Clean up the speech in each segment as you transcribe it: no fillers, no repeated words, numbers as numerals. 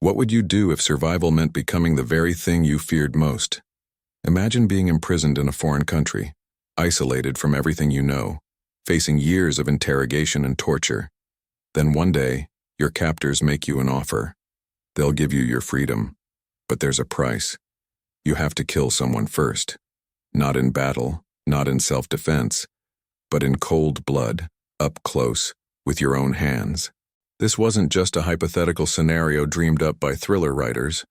What would you do if survival meant becoming the very thing you feared most? Imagine being imprisoned in a foreign country, isolated from everything you know, facing years of interrogation and torture. Then one day, your captors make you an offer. They'll give you your freedom, but there's a price. You have to kill someone first. Not in battle, not in self-defense, but in cold blood, up close, with your own hands. This wasn't just a hypothetical scenario dreamed up by thriller writers.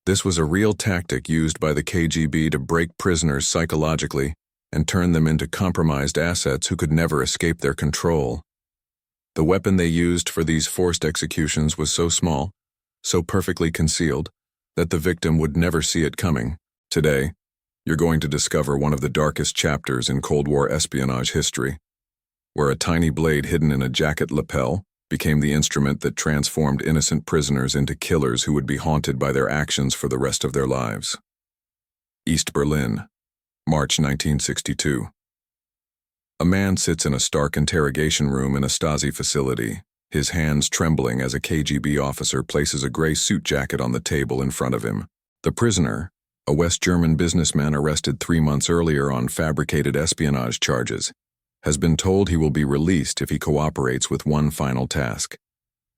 This was a real tactic used by the KGB to break prisoners psychologically and turn them into compromised assets who could never escape their control. The weapon they used for these forced executions was so small, so perfectly concealed, that the victim would never see it coming. Today, you're going to discover one of the darkest chapters in Cold War espionage history, where a tiny blade hidden in a jacket lapel became the instrument that transformed innocent prisoners into killers who would be haunted by their actions for the rest of their lives. East Berlin, March 1962. A man sits in a stark interrogation room in a Stasi facility, his hands trembling as a KGB officer places a gray suit jacket on the table in front of him. The prisoner, a West German businessman arrested 3 months earlier on fabricated espionage charges, has been told he will be released if he cooperates with one final task.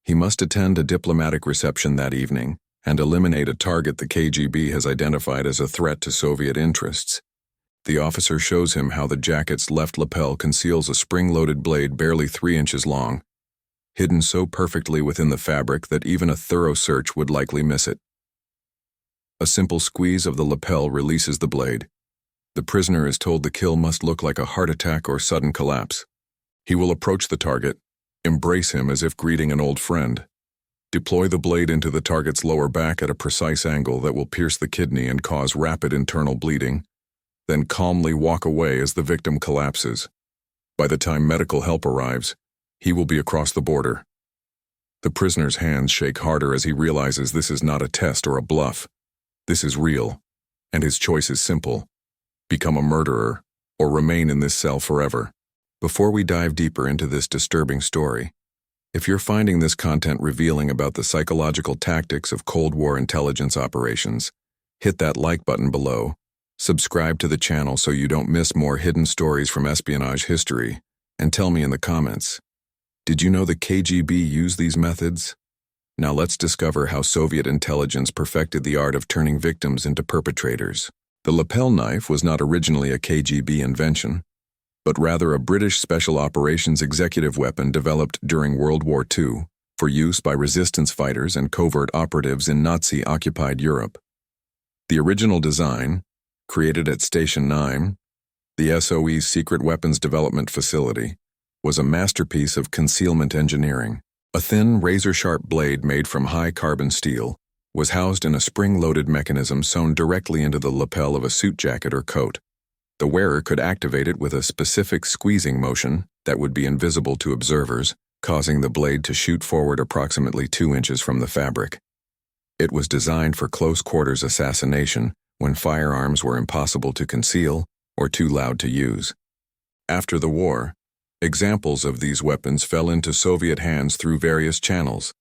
He must attend a diplomatic reception that evening and eliminate a target the KGB has identified as a threat to Soviet interests. The officer shows him how the jacket's left lapel conceals a spring-loaded blade barely 3 inches long, hidden so perfectly within the fabric that even a thorough search would likely miss it. A simple squeeze of the lapel releases the blade. The prisoner is told the kill must look like a heart attack or sudden collapse. He will approach the target, embrace him as if greeting an old friend, deploy the blade into the target's lower back at a precise angle that will pierce the kidney and cause rapid internal bleeding, then calmly walk away as the victim collapses. By the time medical help arrives, he will be across the border. The prisoner's hands shake harder as he realizes this is not a test or a bluff. This is real, and his choice is simple: become a murderer, or remain in this cell forever. Before we dive deeper into this disturbing story, if you're finding this content revealing about the psychological tactics of Cold War intelligence operations, hit that like button below, subscribe to the channel so you don't miss more hidden stories from espionage history, and tell me in the comments, did you know the KGB used these methods? Now let's discover how Soviet intelligence perfected the art of turning victims into perpetrators. The lapel knife was not originally a KGB invention, but rather a British Special Operations executive weapon developed during World War II for use by resistance fighters and covert operatives in Nazi-occupied Europe. The original design, created at Station 9, the SOE's secret weapons development facility, was a masterpiece of concealment engineering. A thin, razor-sharp blade made from high-carbon steel was housed in a spring-loaded mechanism sewn directly into the lapel of a suit jacket or coat. The wearer could activate it with a specific squeezing motion that would be invisible to observers, causing the blade to shoot forward approximately 2 inches from the fabric. It was designed for close-quarters assassination when firearms were impossible to conceal or too loud to use. After the war, examples of these weapons fell into Soviet hands through various channels,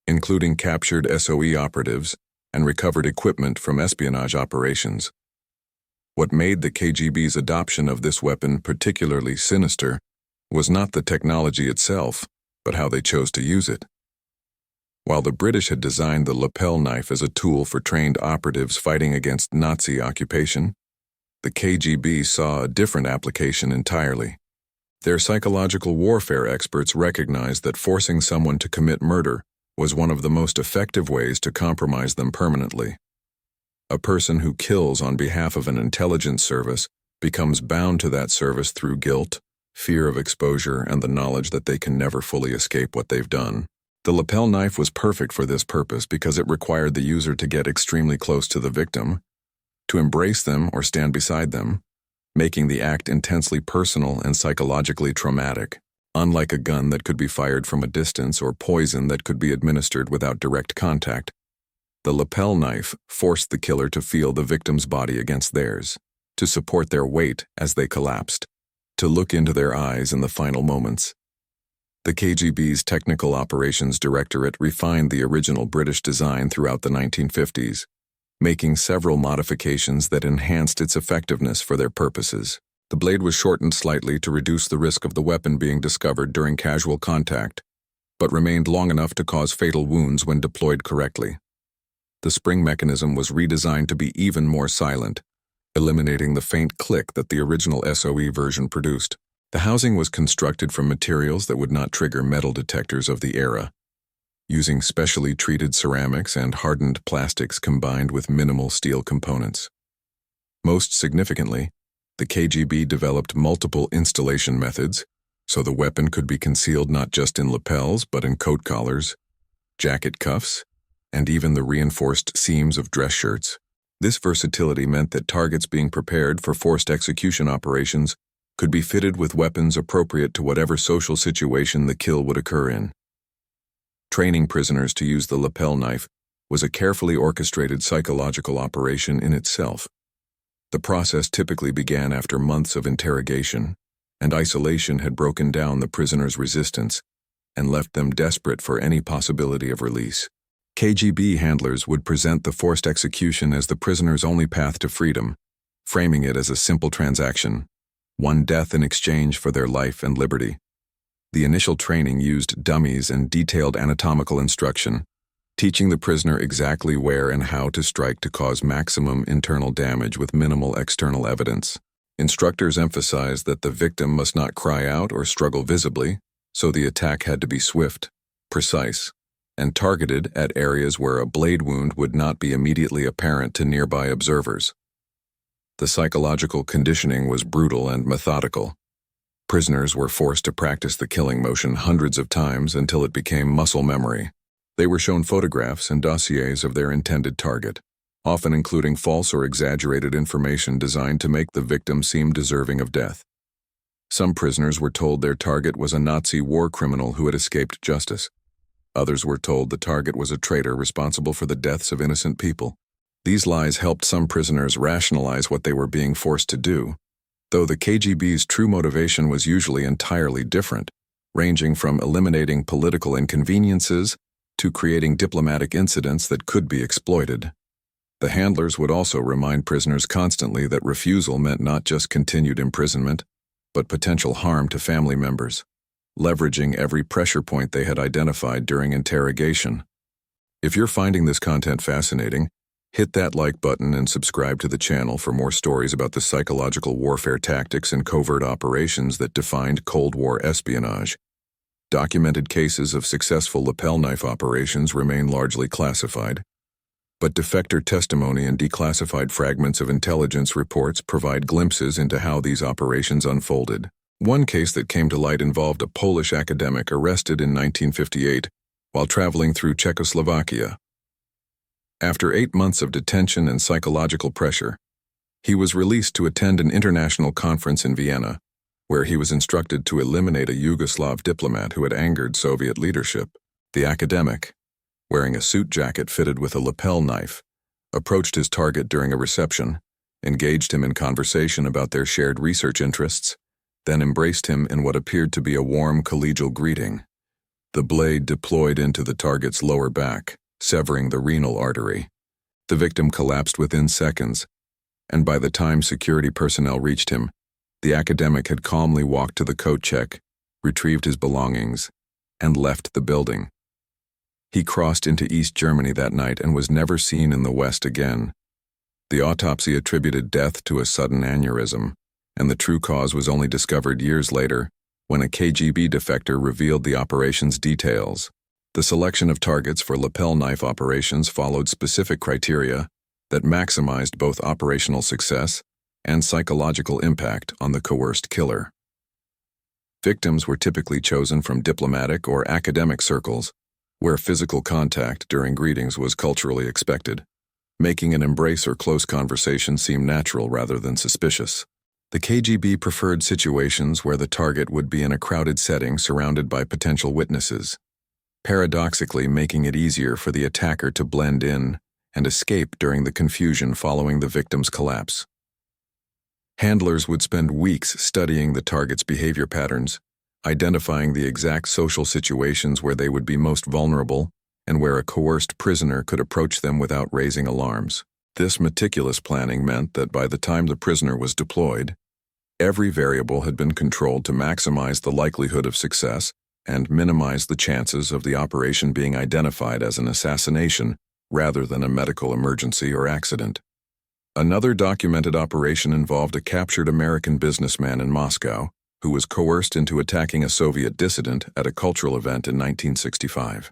including captured SOE operatives and recovered equipment from espionage operations. What made the KGB's adoption of this weapon particularly sinister was not the technology itself, but how they chose to use it. While the British had designed the lapel knife as a tool for trained operatives fighting against Nazi occupation, the KGB saw a different application entirely. Their psychological warfare experts recognized that forcing someone to commit murder was one of the most effective ways to compromise them permanently. A person who kills on behalf of an intelligence service becomes bound to that service through guilt, fear of exposure, and the knowledge that they can never fully escape what they've done. The lapel knife was perfect for this purpose because it required the user to get extremely close to the victim, to embrace them or stand beside them, making the act intensely personal and psychologically traumatic. Unlike a gun that could be fired from a distance or poison that could be administered without direct contact, the lapel knife forced the killer to feel the victim's body against theirs, to support their weight as they collapsed, to look into their eyes in the final moments. The KGB's Technical Operations Directorate refined the original British design throughout the 1950s, making several modifications that enhanced its effectiveness for their purposes. The blade was shortened slightly to reduce the risk of the weapon being discovered during casual contact, but remained long enough to cause fatal wounds when deployed correctly. The spring mechanism was redesigned to be even more silent, eliminating the faint click that the original SOE version produced. The housing was constructed from materials that would not trigger metal detectors of the era, using specially treated ceramics and hardened plastics combined with minimal steel components. Most significantly, the KGB developed multiple installation methods, so the weapon could be concealed not just in lapels but in coat collars, jacket cuffs, and even the reinforced seams of dress shirts. This versatility meant that targets being prepared for forced execution operations could be fitted with weapons appropriate to whatever social situation the kill would occur in. Training prisoners to use the lapel knife was a carefully orchestrated psychological operation in itself. The process typically began after months of interrogation, and isolation had broken down the prisoners' resistance and left them desperate for any possibility of release. KGB handlers would present the forced execution as the prisoner's only path to freedom, framing it as a simple transaction, one death in exchange for their life and liberty. The initial training used dummies and detailed anatomical instruction, teaching the prisoner exactly where and how to strike to cause maximum internal damage with minimal external evidence. Instructors emphasized that the victim must not cry out or struggle visibly, so the attack had to be swift, precise, and targeted at areas where a blade wound would not be immediately apparent to nearby observers. The psychological conditioning was brutal and methodical. Prisoners were forced to practice the killing motion hundreds of times until it became muscle memory. They were shown photographs and dossiers of their intended target, often including false or exaggerated information designed to make the victim seem deserving of death. Some prisoners were told their target was a Nazi war criminal who had escaped justice. Others were told the target was a traitor responsible for the deaths of innocent people. These lies helped some prisoners rationalize what they were being forced to do, though the KGB's true motivation was usually entirely different, ranging from eliminating political inconveniences to creating diplomatic incidents that could be exploited. The handlers would also remind prisoners constantly that refusal meant not just continued imprisonment, but potential harm to family members, leveraging every pressure point they had identified during interrogation. If you're finding this content fascinating, hit that like button and subscribe to the channel for more stories about the psychological warfare tactics and covert operations that defined Cold War espionage. Documented cases of successful lapel knife operations remain largely classified, but defector testimony and declassified fragments of intelligence reports provide glimpses into how these operations unfolded. One case that came to light involved a Polish academic arrested in 1958 while traveling through Czechoslovakia. After 8 months of detention and psychological pressure, he was released to attend an international conference in Vienna, where he was instructed to eliminate a Yugoslav diplomat who had angered Soviet leadership. The academic, wearing a suit jacket fitted with a lapel knife, approached his target during a reception, engaged him in conversation about their shared research interests, then embraced him in what appeared to be a warm collegial greeting. The blade deployed into the target's lower back, severing the renal artery. The victim collapsed within seconds, and by the time security personnel reached him, the academic had calmly walked to the coat check, retrieved his belongings, and left the building. He crossed into East Germany that night and was never seen in the West again. The autopsy attributed death to a sudden aneurysm, and the true cause was only discovered years later when a KGB defector revealed the operation's details. The selection of targets for lapel knife operations followed specific criteria that maximized both operational success and psychological impact on the coerced killer. Victims were typically chosen from diplomatic or academic circles, where physical contact during greetings was culturally expected, making an embrace or close conversation seem natural rather than suspicious. The KGB preferred situations where the target would be in a crowded setting surrounded by potential witnesses, paradoxically making it easier for the attacker to blend in and escape during the confusion following the victim's collapse. Handlers would spend weeks studying the target's behavior patterns, identifying the exact social situations where they would be most vulnerable and where a coerced prisoner could approach them without raising alarms. This meticulous planning meant that by the time the prisoner was deployed, every variable had been controlled to maximize the likelihood of success and minimize the chances of the operation being identified as an assassination rather than a medical emergency or accident. Another documented operation involved a captured American businessman in Moscow who was coerced into attacking a Soviet dissident at a cultural event in 1965.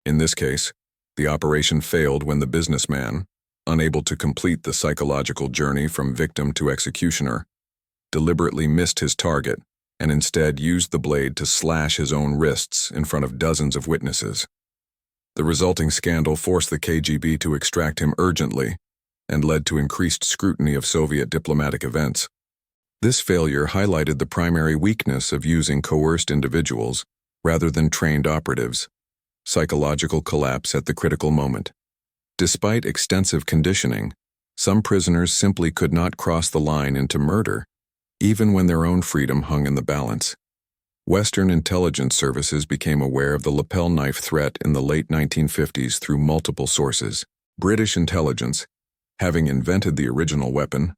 In this case, the operation failed when the businessman, unable to complete the psychological journey from victim to executioner, deliberately missed his target and instead used the blade to slash his own wrists in front of dozens of witnesses. The resulting scandal forced the KGB to extract him urgently and led to increased scrutiny of Soviet diplomatic events. This failure highlighted the primary weakness of using coerced individuals rather than trained operatives: psychological collapse at the critical moment. Despite extensive conditioning, some prisoners simply could not cross the line into murder, even when their own freedom hung in the balance. Western intelligence services became aware of the lapel knife threat in the late 1950s through multiple sources. British intelligence, having invented the original weapon,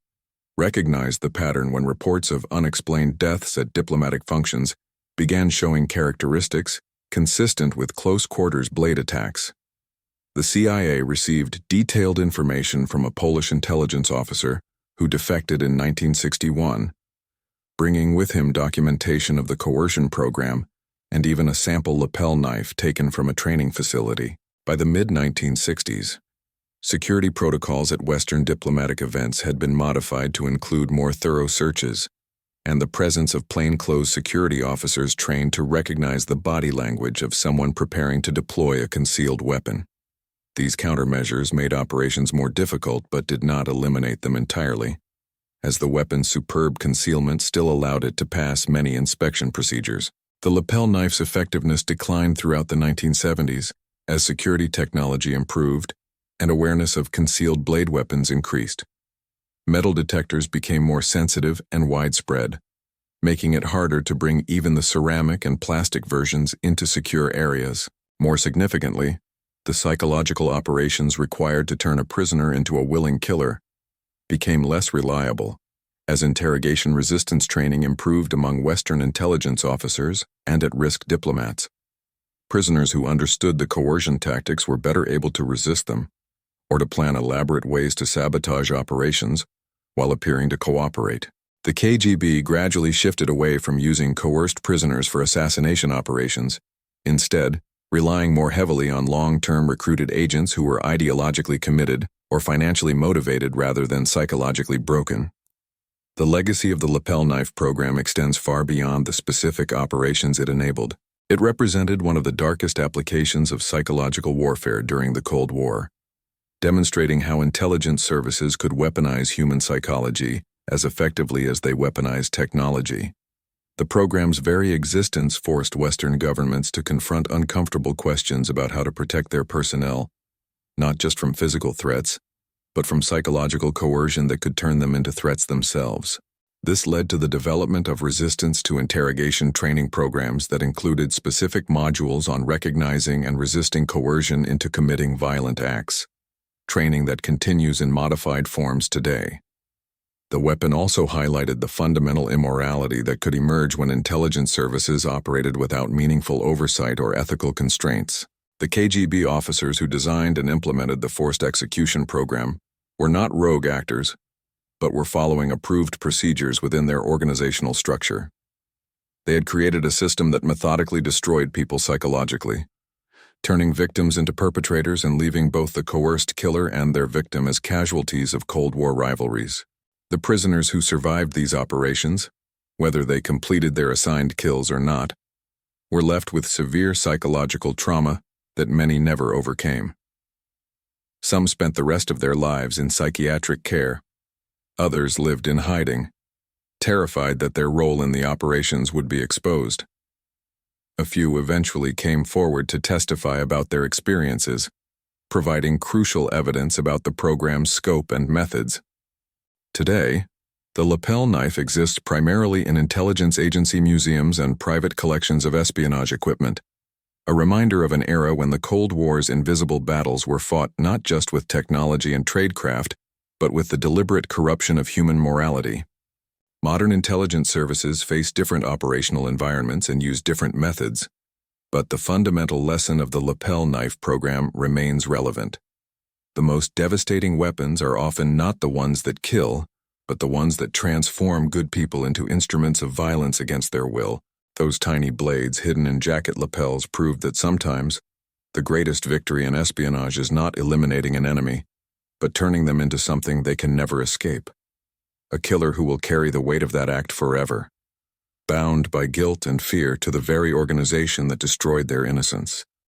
recognized the pattern when reports of unexplained deaths at diplomatic functions began showing characteristics consistent with close-quarters blade attacks. The CIA received detailed information from a Polish intelligence officer who defected in 1961, bringing with him documentation of the coercion program and even a sample lapel knife taken from a training facility. By the mid-1960s, security protocols at Western diplomatic events had been modified to include more thorough searches and the presence of plainclothes security officers trained to recognize the body language of someone preparing to deploy a concealed weapon. These countermeasures made operations more difficult but did not eliminate them entirely, as the weapon's superb concealment still allowed it to pass many inspection procedures. The lapel knife's effectiveness declined throughout the 1970s as security technology improved and awareness of concealed blade weapons increased. Metal detectors became more sensitive and widespread, making it harder to bring even the ceramic and plastic versions into secure areas. More significantly, the psychological operations required to turn a prisoner into a willing killer became less reliable, as interrogation resistance training improved among Western intelligence officers and at-risk diplomats. Prisoners who understood the coercion tactics were better able to resist them, or to plan elaborate ways to sabotage operations while appearing to cooperate. The KGB gradually shifted away from using coerced prisoners for assassination operations, instead relying more heavily on long-term recruited agents who were ideologically committed or financially motivated rather than psychologically broken. The legacy of the lapel knife program extends far beyond the specific operations it enabled. It represented one of the darkest applications of psychological warfare during the Cold War, demonstrating how intelligence services could weaponize human psychology as effectively as they weaponized technology. The program's very existence forced Western governments to confront uncomfortable questions about how to protect their personnel, not just from physical threats, but from psychological coercion that could turn them into threats themselves. This led to the development of resistance to interrogation training programs that included specific modules on recognizing and resisting coercion into committing violent acts, training that continues in modified forms today. The weapon also highlighted the fundamental immorality that could emerge when intelligence services operated without meaningful oversight or ethical constraints. The KGB officers who designed and implemented the forced execution program were not rogue actors, but were following approved procedures within their organizational structure. They had created a system that methodically destroyed people psychologically, turning victims into perpetrators and leaving both the coerced killer and their victim as casualties of Cold War rivalries. The prisoners who survived these operations, whether they completed their assigned kills or not, were left with severe psychological trauma that many never overcame. Some spent the rest of their lives in psychiatric care. Others lived in hiding, terrified that their role in the operations would be exposed. A few eventually came forward to testify about their experiences, providing crucial evidence about the program's scope and methods. Today, The lapel knife exists primarily in intelligence agency museums and private collections of espionage equipment, a reminder of an era when the Cold War's invisible battles were fought not just with technology and tradecraft, but with the deliberate corruption of human morality. Modern intelligence services face different operational environments and use different methods, but the fundamental lesson of the lapel knife program remains relevant. The most devastating weapons are often not the ones that kill, but the ones that transform good people into instruments of violence against their will. Those tiny blades hidden in jacket lapels proved that sometimes the greatest victory in espionage is not eliminating an enemy, but turning them into something they can never escape. A killer who will carry the weight of that act forever, bound by guilt and fear to the very organization that destroyed their innocence.